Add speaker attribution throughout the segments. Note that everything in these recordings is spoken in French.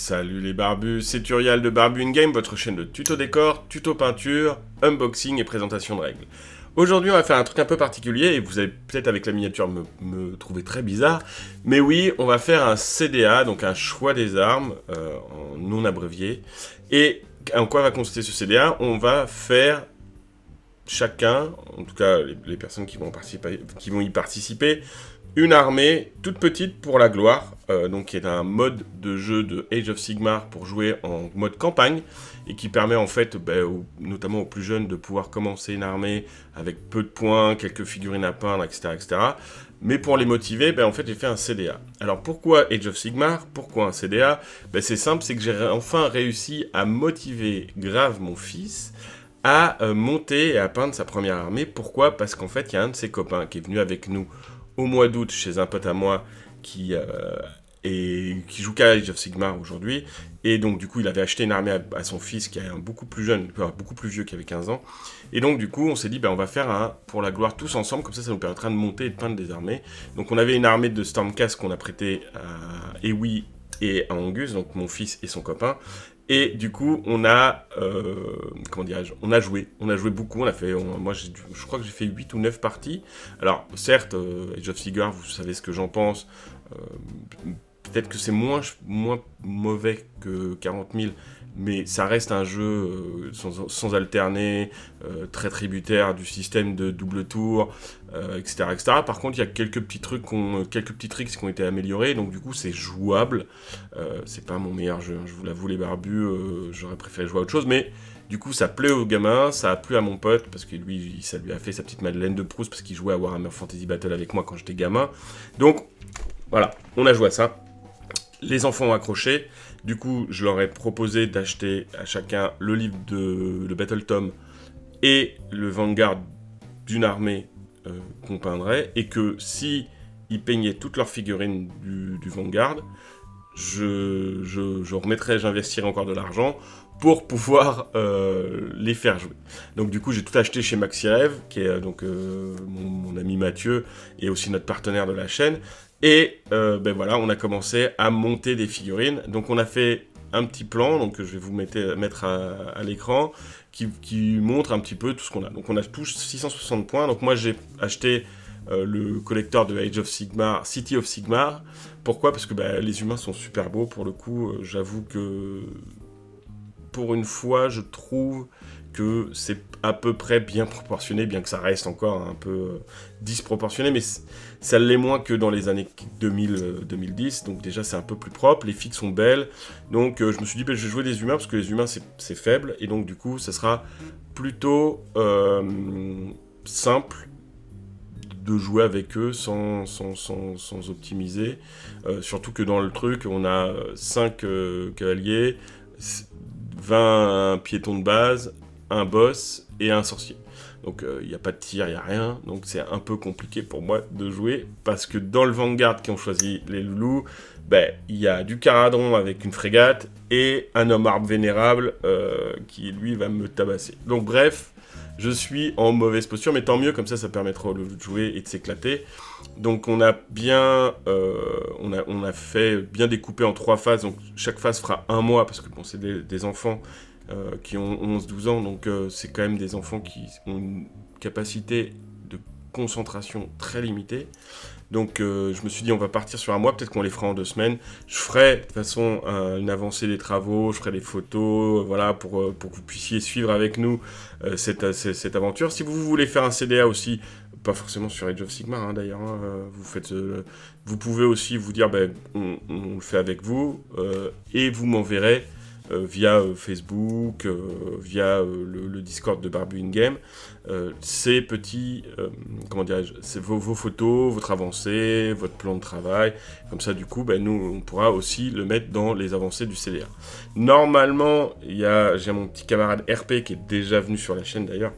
Speaker 1: Salut les barbus, c'est Turial de Barbu in Game, votre chaîne de tuto décor, tuto peinture, unboxing et présentation de règles. Aujourd'hui on va faire un truc un peu particulier et vous allez peut-être avec la miniature me trouver très bizarre, mais oui, on va faire un CDA, donc un choix des armes en non abrévié. Et en quoi va consister ce CDA? On va faire chacun, en tout cas les personnes qui vont y participer, une armée toute petite pour la gloire, donc qui est un mode de jeu de Age of Sigmar pour jouer en mode campagne, et qui permet en fait, notamment aux plus jeunes, de pouvoir commencer une armée avec peu de points, quelques figurines à peindre, etc. etc. Mais pour les motiver, en fait j'ai fait un CDA. Alors pourquoi Age of Sigmar? Pourquoi un CDA? C'est simple, c'est que j'ai enfin réussi à motiver grave mon fils à monter et à peindre sa première armée. Pourquoi? Parce qu'en fait il y a un de ses copains qui est venu avec nous au mois d'août chez un pote à moi qui joue qu'à Age of Sigmar aujourd'hui. Et donc du coup il avait acheté une armée à son fils qui est beaucoup plus jeune, beaucoup plus vieux, qui avait 15 ans. Et donc du coup on s'est dit on va faire un pour la gloire tous ensemble, comme ça nous permettra de monter et de peindre des armées. Donc on avait une armée de Stormcast qu'on a prêté à Ewi et à Angus, donc mon fils et son copain. Et du coup, on a, comment dirais-je, on a joué beaucoup, moi je crois que j'ai fait 8 ou 9 parties. Alors certes, Age of Sigmar, vous savez ce que j'en pense, peut-être que c'est moins mauvais que 40 000, mais ça reste un jeu sans alterner, très tributaire du système de double tour, etc., etc. Par contre, il y a quelques petits tricks qui ont été améliorés, donc du coup, c'est jouable. C'est pas mon meilleur jeu, hein, je vous l'avoue, les barbus, j'aurais préféré jouer à autre chose, mais du coup, ça plaît aux gamins, ça a plu à mon pote, parce que lui, ça lui a fait sa petite Madeleine de Proust, parce qu'il jouait à Warhammer Fantasy Battle avec moi quand j'étais gamin. Donc, voilà, on a joué à ça. Les enfants ont accroché. Du coup, je leur ai proposé d'acheter à chacun le livre de le Battle Tom et le Vanguard d'une armée qu'on peindrait, et que si ils peignaient toutes leurs figurines du Vanguard, j'investirais encore de l'argent pour pouvoir les faire jouer. Donc du coup, j'ai tout acheté chez Maxirev, qui est mon ami Mathieu, et aussi notre partenaire de la chaîne. Et voilà, on a commencé à monter des figurines. Donc on a fait un petit plan, donc je vais vous mettre à l'écran, qui montre un petit peu tout ce qu'on a. Donc on a tous 660 points. Donc moi j'ai acheté le collector de Age of Sigmar, City of Sigmar. Pourquoi? Parce que les humains sont super beaux pour le coup. J'avoue que pour une fois, je trouve que c'est à peu près bien proportionné, bien que ça reste encore un peu disproportionné, mais ça l'est moins que dans les années 2000-2010, donc déjà c'est un peu plus propre, les filles sont belles, donc je me suis dit je vais jouer des humains, parce que les humains c'est faible, et donc du coup ça sera plutôt simple de jouer avec eux sans optimiser, surtout que dans le truc on a 5 cavaliers, 20 piétons de base, un boss et un sorcier. Donc il n'y a pas de tir, il n'y a rien, donc c'est un peu compliqué pour moi de jouer, parce que dans le Vanguard qui ont choisi les loulous, il y a du Caradron avec une frégate, et un homme arbre vénérable qui lui va me tabasser. Donc bref, je suis en mauvaise posture, mais tant mieux, comme ça permettra de jouer et de s'éclater. Donc on a bien, on a fait bien découpé en 3 phases, donc chaque phase fera 1 mois, parce que bon, c'est des enfants qui ont 11-12 ans, donc c'est quand même des enfants qui ont une capacité de concentration très limitée. Donc je me suis dit on va partir sur 1 mois, peut-être qu'on les fera en 2 semaines. Je ferai de toute façon une avancée des travaux, je ferai des photos, voilà, pour que vous puissiez suivre avec nous cette aventure. Si vous voulez faire un CDA aussi, pas forcément sur Age of Sigmar hein, d'ailleurs, hein, vous pouvez aussi vous dire on le fait avec vous, et vous m'enverrez via Facebook, via le Discord de Barbu in Game, ces petits, comment dirais-je, c'est vos photos, votre avancée, votre plan de travail, comme ça du coup, nous on pourra aussi le mettre dans les avancées du CDA. Normalement, j'ai mon petit camarade RP qui est déjà venu sur la chaîne d'ailleurs,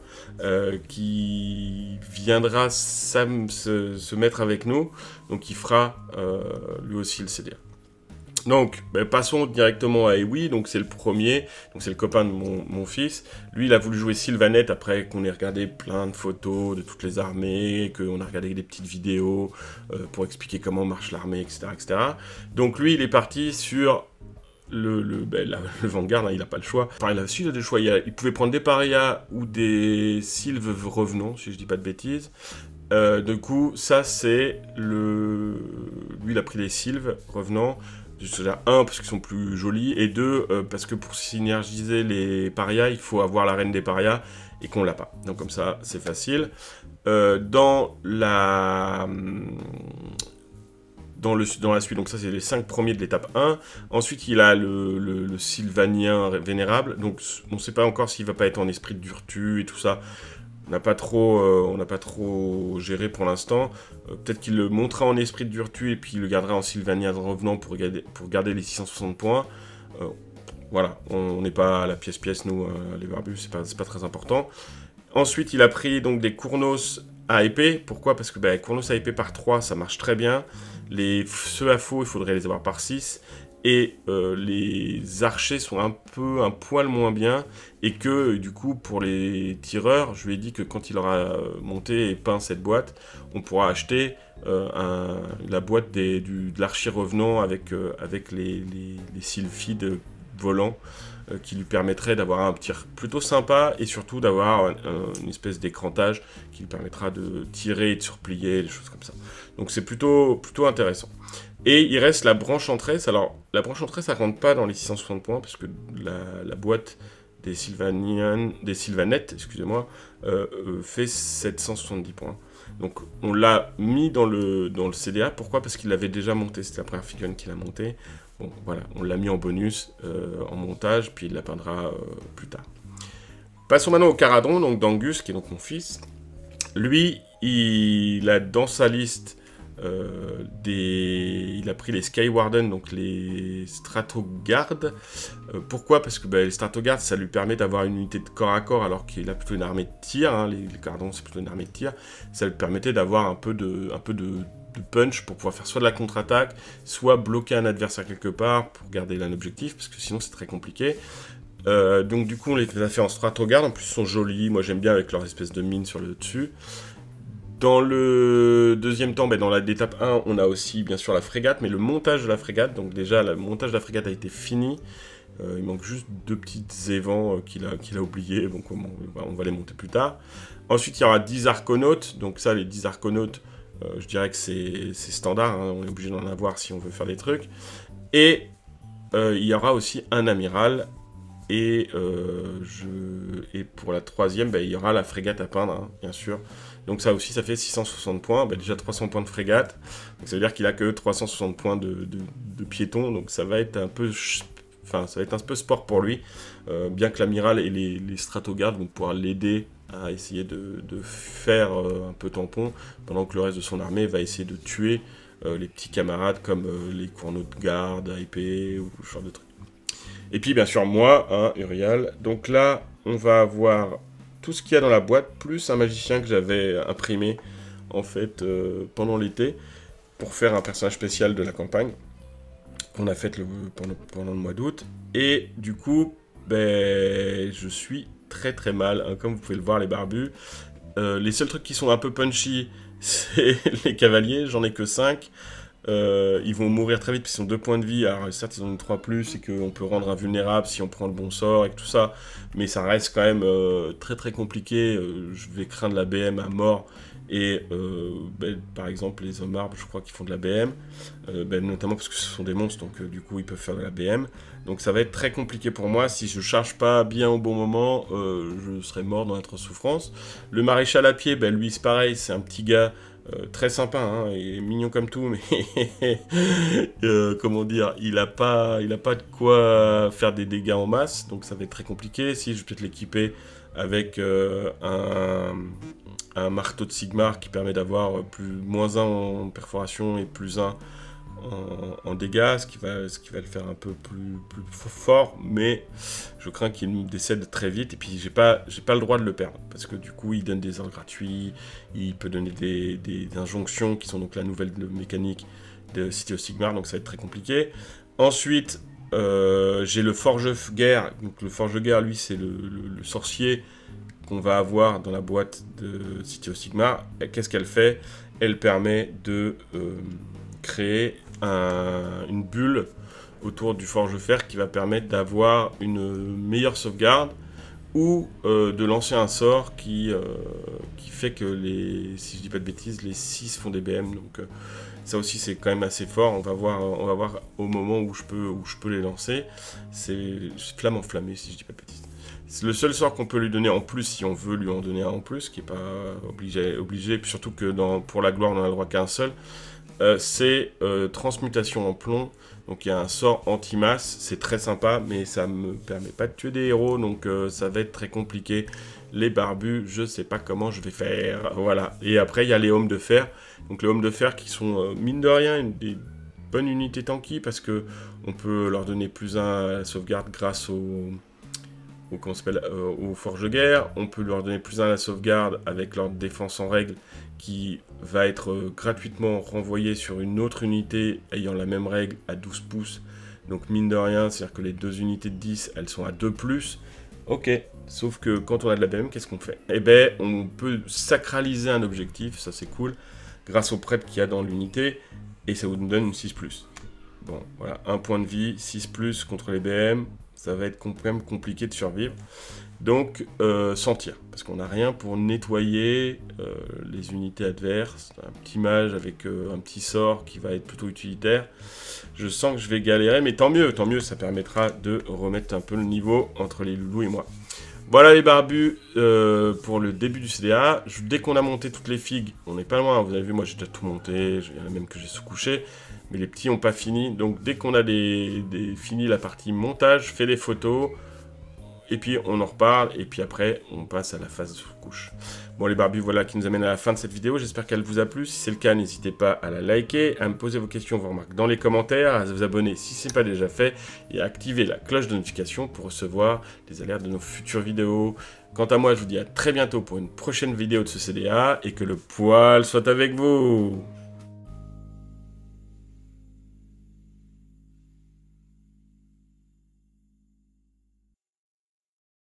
Speaker 1: qui viendra se mettre avec nous, donc il fera lui aussi le CDA. Donc, passons directement à Ewi, donc c'est le premier, donc c'est le copain de mon fils. Lui, il a voulu jouer Sylvanette après qu'on ait regardé plein de photos de toutes les armées, qu'on a regardé des petites vidéos pour expliquer comment marche l'armée, etc., etc. Donc lui, il est parti sur le Vanguard, hein, il n'a pas le choix. Enfin, il a aussi des choix. Il pouvait prendre des parias ou des sylves revenants, si je dis pas de bêtises. Du coup, ça c'est le... Lui, il a pris les sylves revenants. Déjà, un, parce qu'ils sont plus jolis, et deux, parce que pour synergiser les parias, il faut avoir la reine des parias, et qu'on l'a pas. Donc comme ça, c'est facile. Dans la suite, donc ça c'est les 5 premiers de l'étape 1. Ensuite, il a le Sylvanien Vénérable, donc on ne sait pas encore s'il va pas être en esprit de vertu et tout ça. On n'a pas trop géré pour l'instant. Peut-être qu'il le montera en esprit de vertu et puis il le gardera en Sylvanien revenant pour garder les 660 points. Voilà, on n'est pas à la pièce-pièce, nous, les barbus, c'est pas très important. Ensuite, il a pris donc des Kournos à épée. Pourquoi? Parce que Kournos à épée par 3, ça marche très bien. Ceux à faux, il faudrait les avoir par 6. Et les archers sont un poil moins bien. Et que, du coup, pour les tireurs, je lui ai dit que quand il aura monté et peint cette boîte, on pourra acheter la boîte de l'archer revenant avec les sylphides volants qui lui permettrait d'avoir un tir plutôt sympa et surtout d'avoir une espèce d'écrantage qui lui permettra de tirer et de surplier, des choses comme ça. Donc c'est plutôt intéressant. Et il reste la branche en tresse. Alors, la branche en tresse, ça compte pas dans les 660 points, parce que la boîte des Sylvanettes, excusez-moi, fait 770 points. Donc, on l'a mis dans le CDA. Pourquoi? Parce qu'il l'avait déjà monté. C'était la première figurine qu'il a montée. Bon, voilà, on l'a mis en bonus, en montage, puis il la peindra plus tard. Passons maintenant au Caradron, donc d'Angus, qui est donc mon fils. Lui, il a dans sa liste... il a pris les Skywarden, donc les Stratoguards. Pourquoi? Parce que les Stratoguards, ça lui permet d'avoir une unité de corps à corps, alors qu'il a plutôt une armée de tir. Hein, les Cardons, c'est plutôt une armée de tir. Ça lui permettait d'avoir un peu de punch pour pouvoir faire soit de la contre-attaque, soit bloquer un adversaire quelque part pour garder un objectif, parce que sinon c'est très compliqué. Donc du coup, on les a fait en Stratoguard. En plus, ils sont jolis. Moi, j'aime bien avec leur espèce de mine sur le dessus. Dans le deuxième temps, dans l'étape 1, on a aussi bien sûr la frégate, mais le montage de la frégate, donc déjà le montage de la frégate a été fini. Il manque juste 2 petites évents qu'il a oubliés, donc on va les monter plus tard. Ensuite, il y aura 10 arconautes, donc ça, les 10 arconautes, je dirais que c'est standard, hein, on est obligé d'en avoir si on veut faire des trucs. Et il y aura aussi un amiral. Et pour la troisième, il y aura la frégate à peindre, hein, bien sûr. Donc ça aussi, ça fait 660 points. Déjà 300 points de frégate. Donc ça veut dire qu'il a que 360 points de piéton. Donc ça va être un peu... Enfin, ça va être un peu sport pour lui. Bien que l'amiral et les Stratoguards vont pouvoir l'aider à essayer de faire un peu tampon, pendant que le reste de son armée va essayer de tuer les petits camarades comme les courneaux de garde à épée ou ce genre de trucs. Et puis bien sûr moi, hein, Uriel. Donc là, on va avoir tout ce qu'il y a dans la boîte, plus un magicien que j'avais imprimé en fait pendant l'été pour faire un personnage spécial de la campagne qu'on a fait pendant le mois d'août. Et du coup, je suis très mal, hein, comme vous pouvez le voir, les barbus. Les seuls trucs qui sont un peu punchy, c'est les cavaliers, j'en ai que 5. Ils vont mourir très vite parce qu'ils ont 2 points de vie. Alors certes ils ont une 3+, et qu'on peut rendre invulnérable si on prend le bon sort et tout ça, mais ça reste quand même très compliqué. Je vais craindre la BM à mort. Et par exemple les hommes arbres, je crois qu'ils font de la BM, notamment parce que ce sont des monstres, donc du coup ils peuvent faire de la BM. Donc ça va être très compliqué pour moi. Si je charge pas bien au bon moment, je serai mort dans notre souffrance. Le maréchal à pied, lui c'est pareil, c'est un petit gars très sympa, hein, il est mignon comme tout, mais comment dire, il a pas de quoi faire des dégâts en masse, donc ça va être très compliqué. Si je vais peut-être l'équiper avec un marteau de Sigmar qui permet d'avoir -1 en perforation et +1 en dégâts, ce qui va le faire un peu plus fort, mais je crains qu'il me décède très vite, et puis j'ai pas le droit de le perdre, parce que du coup il donne des ordres gratuits, il peut donner des injonctions qui sont donc la nouvelle mécanique de City of Sigmar, donc ça va être très compliqué. Ensuite, j'ai le Forge-Guerre, donc le Forge-Guerre, lui c'est le sorcier qu'on va avoir dans la boîte de City of Sigmar. Qu'est-ce qu'elle fait? Elle permet de créer une bulle autour du forge-fer qui va permettre d'avoir une meilleure sauvegarde ou de lancer un sort qui fait que si je dis pas de bêtises, les 6 font des BM. Donc ça aussi c'est quand même assez fort. On va voir au moment où je peux les lancer. C'est flamme enflammée si je dis pas de bêtises. C'est le seul sort qu'on peut lui donner en plus si on veut lui en donner un en plus, qui n'est pas obligé, puis surtout que pour la gloire on n'a le droit qu'à un seul. C'est transmutation en plomb. Donc il y a un sort anti-masse, c'est très sympa, mais ça me permet pas de tuer des héros, donc ça va être très compliqué. Les barbus, je sais pas comment je vais faire, voilà. Et après il y a les hommes de fer, donc les hommes de fer qui sont mine de rien des bonnes unités tanky, parce que on peut leur donner +1 à la sauvegarde grâce au forge-guerre, on peut leur donner +1 à la sauvegarde avec leur défense en règle qui va être gratuitement renvoyée sur une autre unité ayant la même règle à 12 pouces. Donc mine de rien, c'est-à-dire que les 2 unités de 10, elles sont à 2+. Ok, sauf que quand on a de la BM, qu'est-ce qu'on fait? Eh ben, on peut sacraliser un objectif, ça c'est cool, grâce au prêtre qu'il y a dans l'unité, et ça vous donne une 6+. Bon, voilà, 1 point de vie, 6+ contre les BM, ça va être quand même compliqué de survivre. Donc, sentir, parce qu'on n'a rien pour nettoyer les unités adverses. Un petit mage avec un petit sort qui va être plutôt utilitaire. Je sens que je vais galérer, mais tant mieux, ça permettra de remettre un peu le niveau entre les loulous et moi. Voilà les barbus pour le début du CDA. Dès qu'on a monté toutes les figues, on n'est pas loin, vous avez vu, moi j'ai déjà tout monté, il y en a même que j'ai sous-couché. Mais les petits n'ont pas fini, donc dès qu'on a fini la partie montage, fait des photos, et puis on en reparle, et puis après on passe à la phase de sous-couche. Bon les barbus, voilà qui nous amène à la fin de cette vidéo, j'espère qu'elle vous a plu. Si c'est le cas, n'hésitez pas à la liker, à me poser vos questions, vos remarques dans les commentaires, à vous abonner si ce n'est pas déjà fait, et à activer la cloche de notification pour recevoir les alertes de nos futures vidéos. Quant à moi, je vous dis à très bientôt pour une prochaine vidéo de ce CDA, et que le poil soit avec vous.